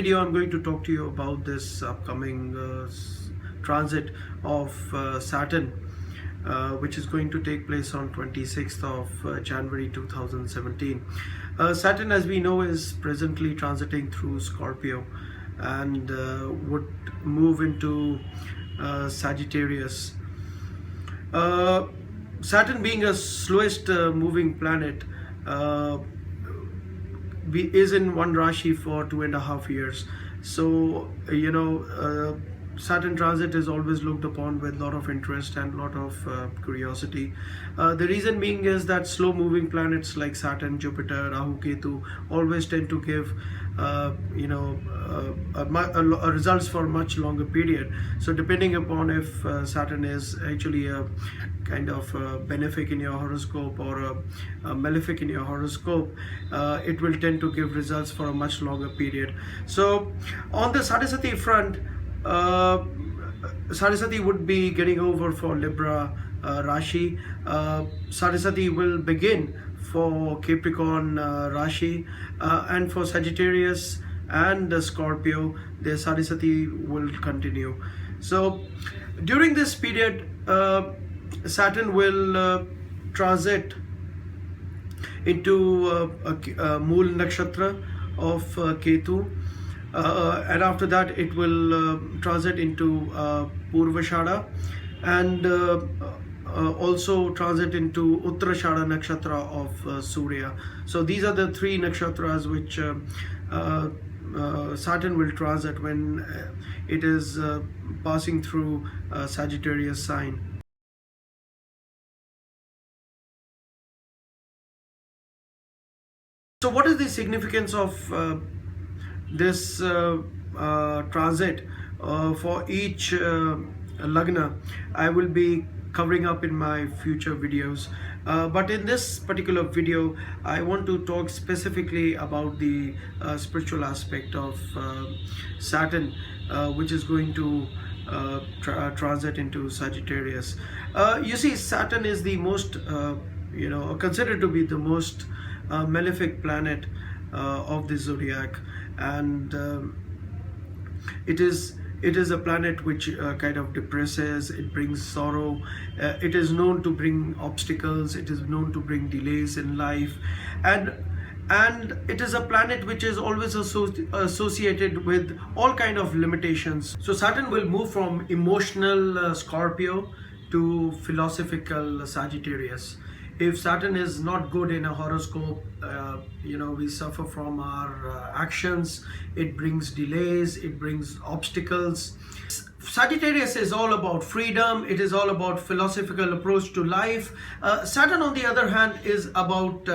video I'm going to talk to you about this upcoming transit of Saturn, which is going to take place on 26th of January 2017. Saturn, as we know, is presently transiting through Scorpio and would move into Sagittarius. Saturn, being a slowest moving planet, is in one Rashi for 2.5 years. So Saturn transit is always looked upon with a lot of interest and a lot of curiosity. The reason being is that slow moving planets like Saturn, Jupiter, Rahu, Ketu always tend to give results for a much longer period. So depending upon if Saturn is actually a kind of benefic in your horoscope or a malefic in your horoscope, it will tend to give results for a much longer period. So on the Saraswati front, Saraswati would be getting over for Libra Rashi. Saraswati will begin for Capricorn Rashi, and for Sagittarius and Scorpio, the Saraswati will continue. So during this period, Saturn will transit into Mool Nakshatra of Ketu, and after that it will transit into Purvashada, and also transit into Uttarashada Nakshatra of Surya. So these are the three nakshatras which Saturn will transit when it is passing through Sagittarius sign. So what is the significance of this transit for each lagna? I will be covering up in my future videos, but in this particular video I want to talk specifically about the spiritual aspect of Saturn, which is going to transit into Sagittarius. You see, Saturn is the most considered to be the most malefic planet of the zodiac, and it is a planet which kind of depresses, it brings sorrow, it is known to bring obstacles, it is known to bring delays in life, and it is a planet which is always associated with all kind of limitations. So Saturn will move from emotional Scorpio to philosophical Sagittarius. If Saturn is not good in a horoscope, we suffer from our actions, it brings delays, it brings obstacles. Sagittarius is all about freedom, it is all about philosophical approach to life. Saturn, on the other hand, is about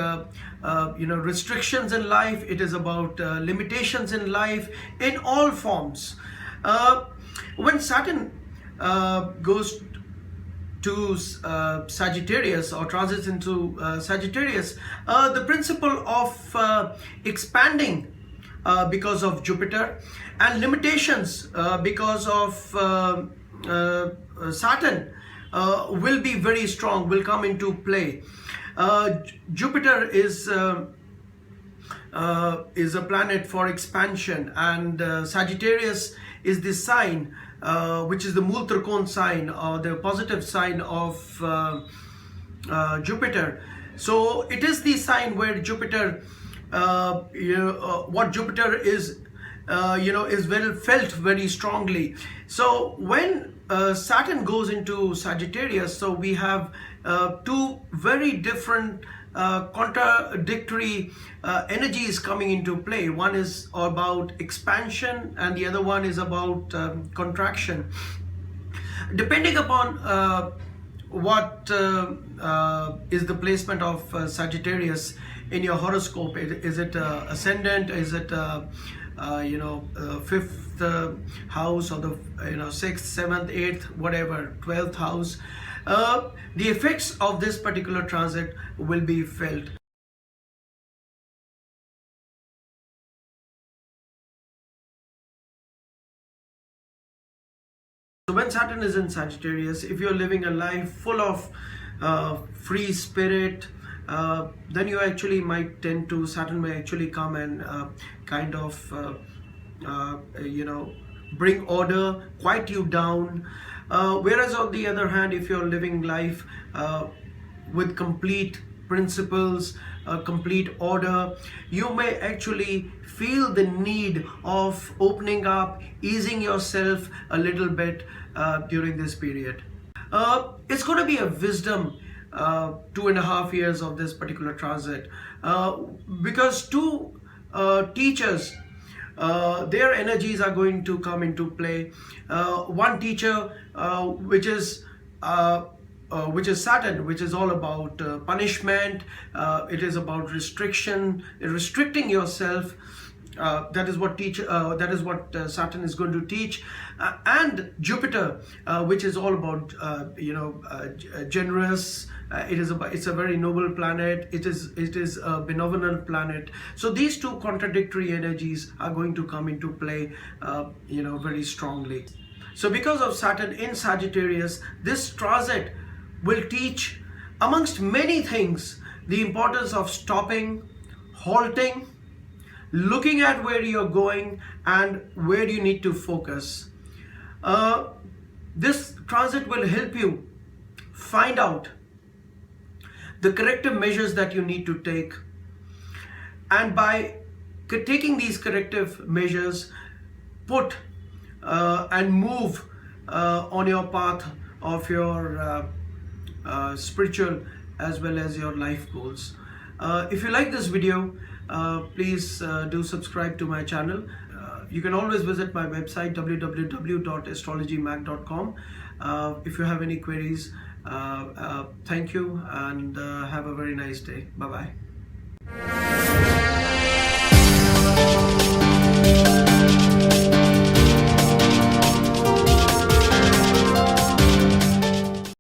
restrictions in life, it is about limitations in life in all forms. When Saturn goes to Sagittarius or transits into Sagittarius, the principle of expanding because of Jupiter and limitations because of Saturn will be very strong, will come into play. Jupiter is a planet for expansion, and Sagittarius is the sign which is the Mool Trikon sign, or the positive sign of Jupiter. So it is the sign where Jupiter, what Jupiter is, is well felt very strongly. So when Saturn goes into Sagittarius, so we have two very different contradictory energies coming into play. One is about expansion and the other one is about contraction. Depending upon what is the placement of Sagittarius in your horoscope, is it ascendant, is it fifth house, or the sixth, seventh, eighth, whatever, 12th house, the effects of this particular transit will be felt. So when Saturn is in Sagittarius, if you're living a life full of free spirit, then you actually might tend to, Saturn may actually come and kind of bring order, quiet you down. Whereas on the other hand, if you're living life with complete principles, complete order, you may actually feel the need of opening up, easing yourself a little bit during this period. It's going to be a wisdom 2.5 years of this particular transit, because two teachers, their energies are going to come into play. One teacher, which is Saturn, which is all about punishment. It is about restricting yourself. That is what Saturn is going to teach, and Jupiter, which is all about generous. It's a very noble planet. It is a benevolent planet. So these two contradictory energies are going to come into play, very strongly. So because of Saturn in Sagittarius, this transit will teach, amongst many things, the importance of stopping, halting, looking at where you're going and where you need to focus. This transit will help you find out the corrective measures that you need to take, and by taking these corrective measures, put and move on your path of your spiritual as well as your life goals. If you like this video, please do subscribe to my channel. You can always visit my website www.astrologymac.com. If you have any queries, thank you, and have a very nice day. Bye bye.